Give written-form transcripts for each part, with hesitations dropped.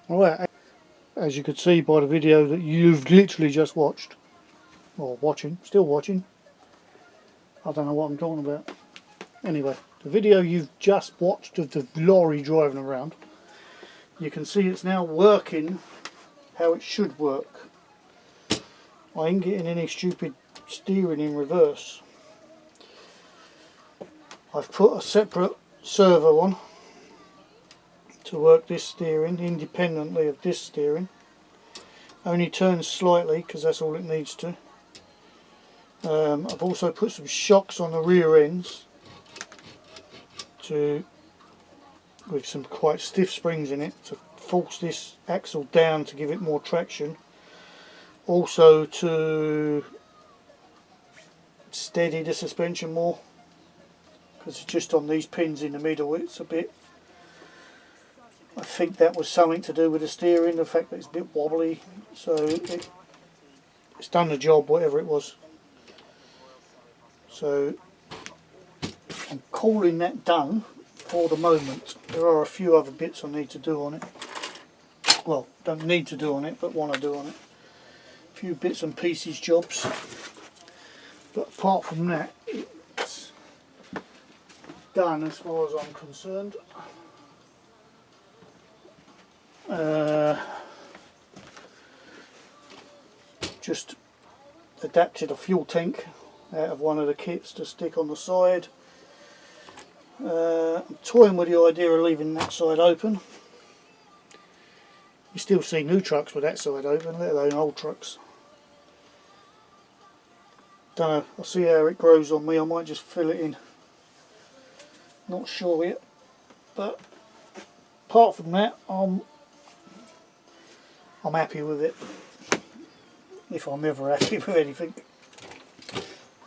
Alright, as you could see by the video that you've literally just watched, or still watching, I don't know what I'm talking about. Anyway, the video you've just watched of the lorry driving around, you can see it's now working how it should work. I ain't getting any stupid steering in reverse. I've put a separate servo on to work this steering independently of this steering. Only turns slightly because that's all it needs to. I've also put some shocks on the rear ends with some quite stiff springs in it to force this axle down to give it more traction. Also to steady the suspension more, because it's just on these pins in the middle it's a bit, I think that was something to do with the steering, the fact that it's a bit wobbly, so it's done the job whatever it was. So I'm calling that done for the moment. There are a few other bits I need to do on it. Well, don't need to do on it, but want to do on it. A few bits and pieces jobs. But apart from that, it's done as far as I'm concerned. Just adapted a fuel tank out of one of the kits to stick on the side. I'm toying with the idea of leaving that side open. You still see new trucks with that side open, let alone old trucks. Don't know, I'll see how it grows on me. I might just fill it in. Not sure yet. But apart from that, I'm happy with it. If I'm ever happy with anything.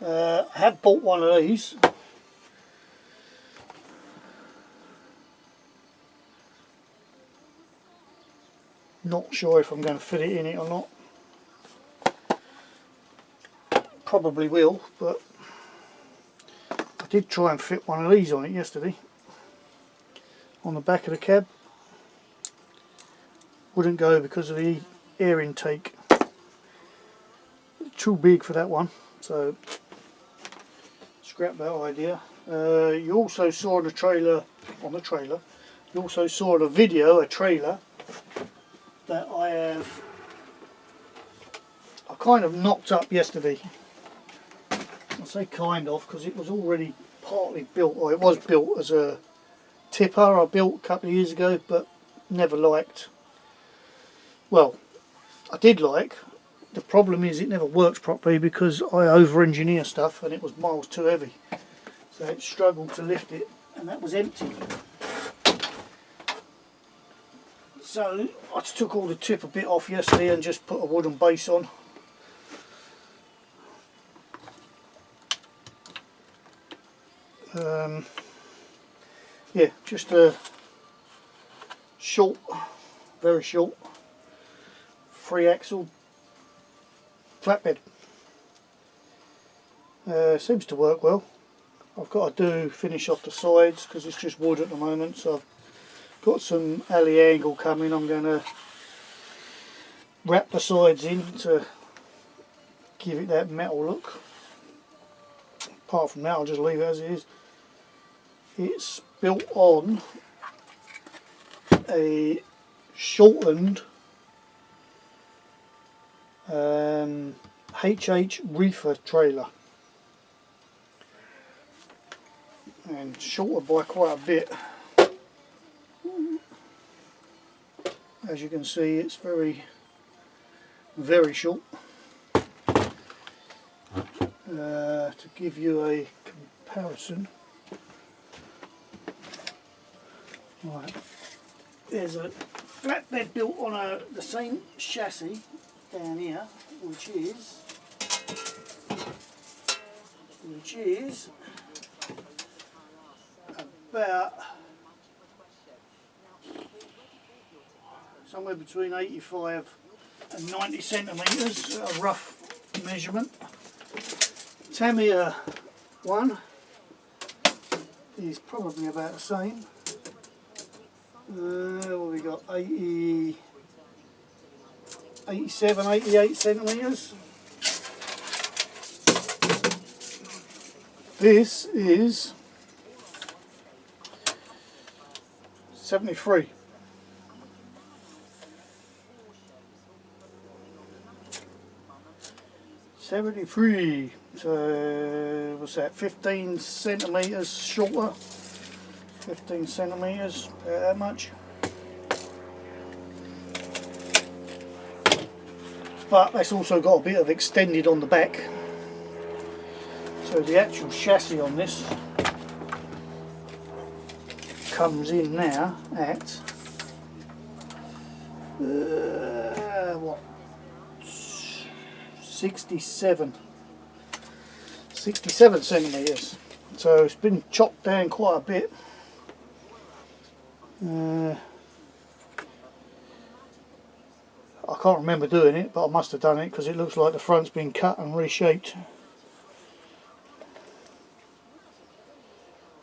I have bought one of these. Not sure if I'm going to fit it in it or not. Probably will, but I did try and fit one of these on it yesterday. On the back of the cab. Wouldn't go because of the air intake. Too big for that one, so scrap that idea. You also saw the trailer, you also saw the video, a trailer that I kind of knocked up yesterday. I say kind of because it was already partly built, or it was built as a tipper I built a couple of years ago, but never liked. Well, I did like. The problem is it never works properly because I over-engineer stuff and it was miles too heavy. So it struggled to lift it, and that was empty. So I took all the tipper bit off yesterday and just put a wooden base on. Yeah, just a short, very short, 3-axle flatbed. Seems to work well. I've got to finish off the sides because it's just wood at the moment, so I've got some alley angle coming. I'm going to wrap the sides in to give it that metal look. Apart from that, I'll just leave it as it is. It's built on a shortened HH reefer trailer, and shorter by quite a bit. As you can see, it's very, very short. To give you a comparison, right, there's a flatbed built on the same chassis down here, which is about somewhere between 85 and 90 centimetres, a rough measurement. Tamiya one is probably about the same. What we got, 80, 87, 88 centimetres. This is 73. So what's that, 15 centimetres shorter, 15 centimetres, about that much. But that's also got a bit of extended on the back. So the actual chassis on this comes in now at what, 67 centimetres. So it's been chopped down quite a bit. I can't remember doing it, but I must have done it because it looks like the front's been cut and reshaped,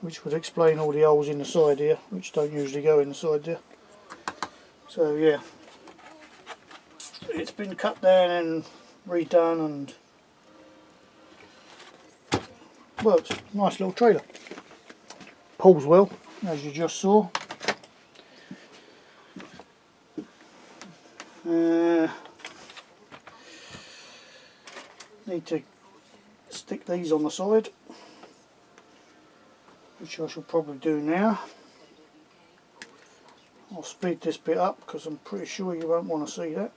which would explain all the holes in the side here, which don't usually go in the side there. So yeah, it's been cut down and redone and works. Nice little trailer. Pulls well, as you just saw. Need to stick these on the side, which I shall probably do now. I'll speed this bit up because I'm pretty sure you won't want to see that.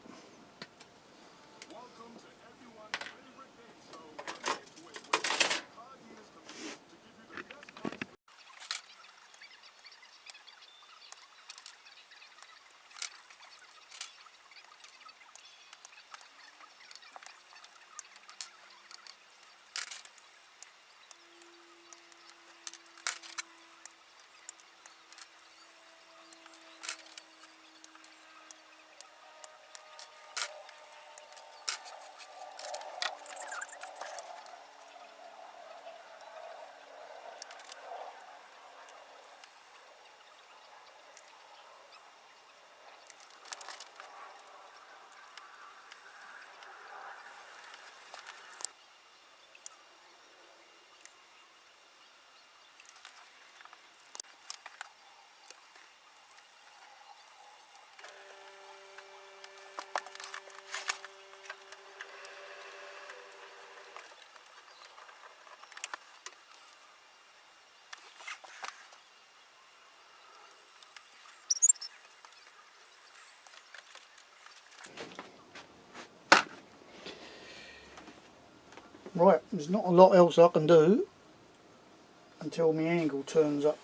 Right, there's not a lot else I can do until my angle turns up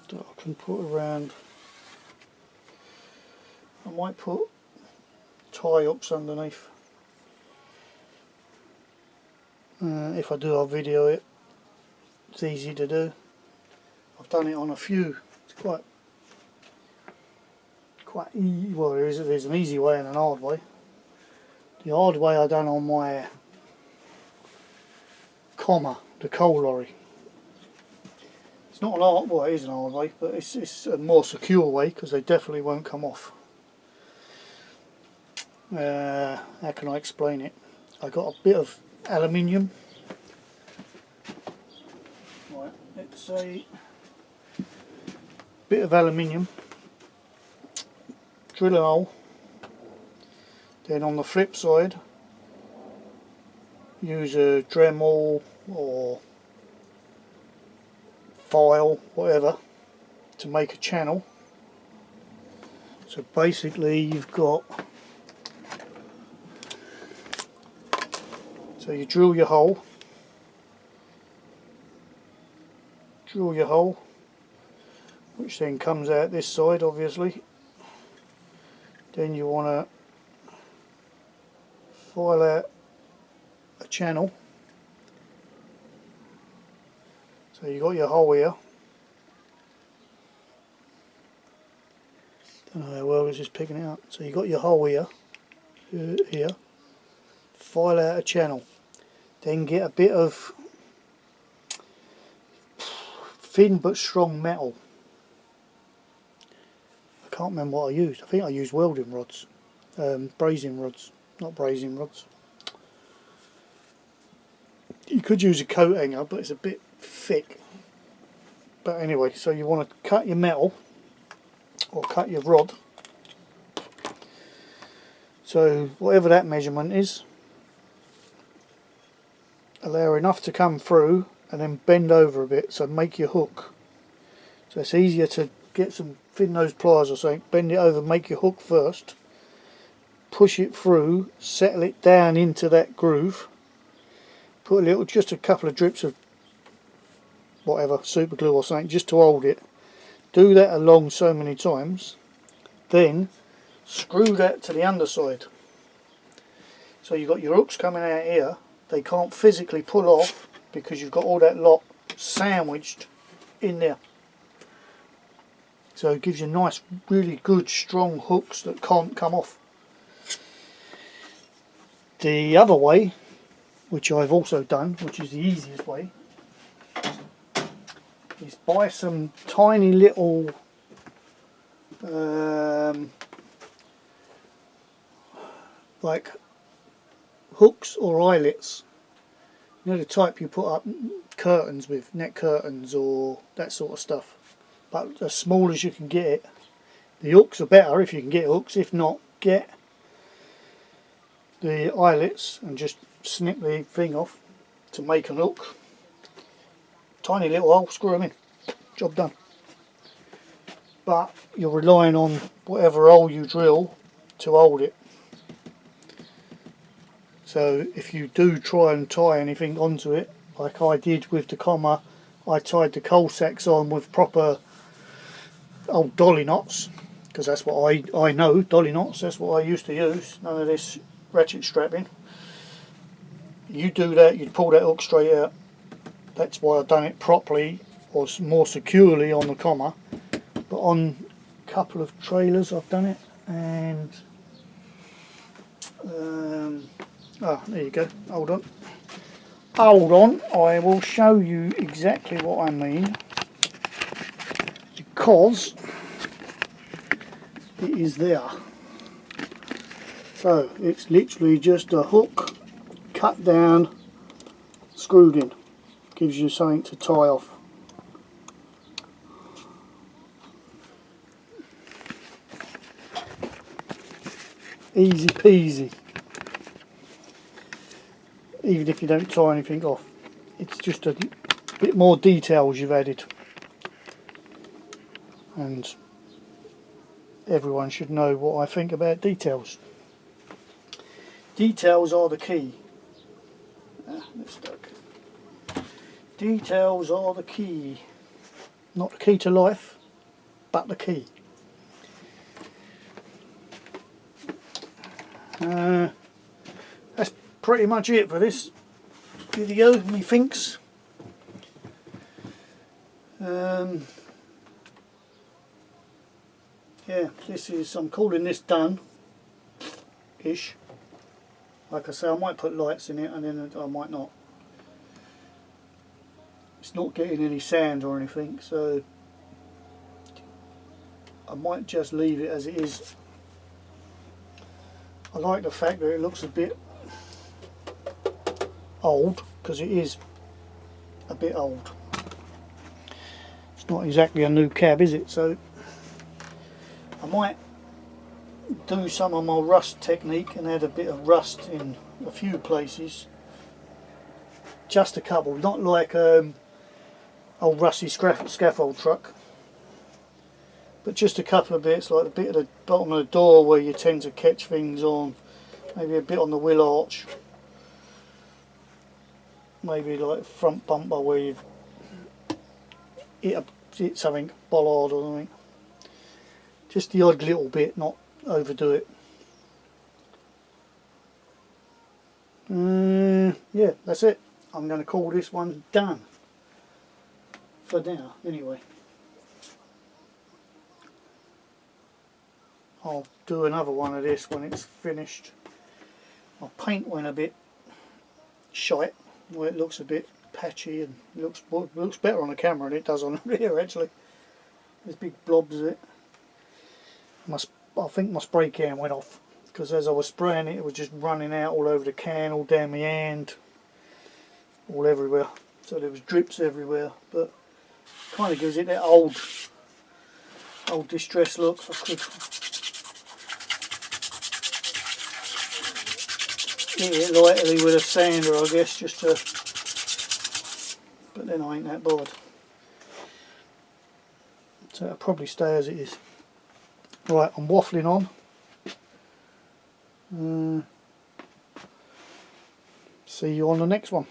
that I can put around. I might put tie ups underneath. If I do, I'll video it. It's easy to do. I've done it on a few. It's quite easy. Well, there's an easy way and an hard way. The hard way I done on my the coal lorry. It's not an hard, well, it is an hard way, but it's a more secure way because they definitely won't come off. How can I explain it? I got a bit of aluminium. Right, it's a bit of aluminium. Drill a hole. Then on the flip side, use a Dremel or file, whatever, to make a channel. So basically you've got, so you drill your hole, which then comes out this side obviously. Then you want to file out a channel. So you got your hole here. Don't know how well this is picking it up. So you got your hole here, file out a channel. Then get a bit of thin but strong metal. I can't remember what I used. I think I used welding rods, brazing rods, not brazing rods. You could use a coat hanger, but it's a bit thick. But anyway, so you want to cut your metal or cut your rod. So whatever that measurement is, allow enough to come through and then bend over a bit, so make your hook. So it's easier to get some thin nose pliers or something, bend it over, make your hook first, push it through, settle it down into that groove, put a little, just a couple of drips of whatever, super glue or something, just to hold it. Do that along so many times, then screw that to the underside. So you've got your hooks coming out here, they can't physically pull off because you've got all that lot sandwiched in there. So it gives you nice, really good, strong hooks that can't come off. The other way, which I've also done, which is the easiest way, is buy some tiny little like hooks or eyelets. You know, the type you put up curtains with, net curtains or that sort of stuff. But as small as you can get it. The hooks are better if you can get hooks. If not, get the eyelets and just snip the thing off to make an hook. Tiny little hole, screw them in. Job done. But you're relying on whatever hole you drill to hold it. So if you do try and tie anything onto it, like I did with the comma, I tied the coal sacks on with proper old dolly knots, because that's what I know, dolly knots, that's what I used to use, none of this ratchet strapping. You do that, you'd pull that hook straight out. That's why I've done it properly, or more securely on the comma. But on a couple of trailers I've done it, and there you go, hold on, I will show you exactly what I mean, because it is there. So it's literally just a hook cut down, screwed in. Gives you something to tie off. Easy peasy. Even if you don't tie anything off. It's just a bit more details you've added. And everyone should know what I think about details. Details are the key. It's stuck. Details are the key. Not the key to life, but the key. That's pretty much it for this video, methinks. Yeah, this is, I'm calling this done-ish. Like I say, I might put lights in it and then I might not. It's not getting any sand or anything, so I might just leave it as it is. I like the fact that it looks a bit old, because it is a bit old. It's not exactly a new cab, is it? So I might do some of my rust technique and add a bit of rust in a few places. Just a couple, not like old rusty scaffold truck, but just a couple of bits, like the bit at the bottom of the door where you tend to catch things on, maybe a bit on the wheel arch, maybe like front bumper where you've hit something, bollard or something. Just the odd little bit, not overdo it. Yeah, that's it. I'm going to call this one done. For now, anyway. I'll do another one of this when it's finished. My paint went a bit shite, where it looks a bit patchy and looks better on the camera than it does on here actually. There's big blobs of it. I think my spray can went off, because as I was spraying it, it was just running out all over the can, all down my hand, all everywhere. So there was drips everywhere, but kind of gives it that old distressed look. I could get it lightly with a sander, I guess, just to, but then I ain't that bothered. So it'll probably stay as it is. Right, I'm waffling on. See you on the next one.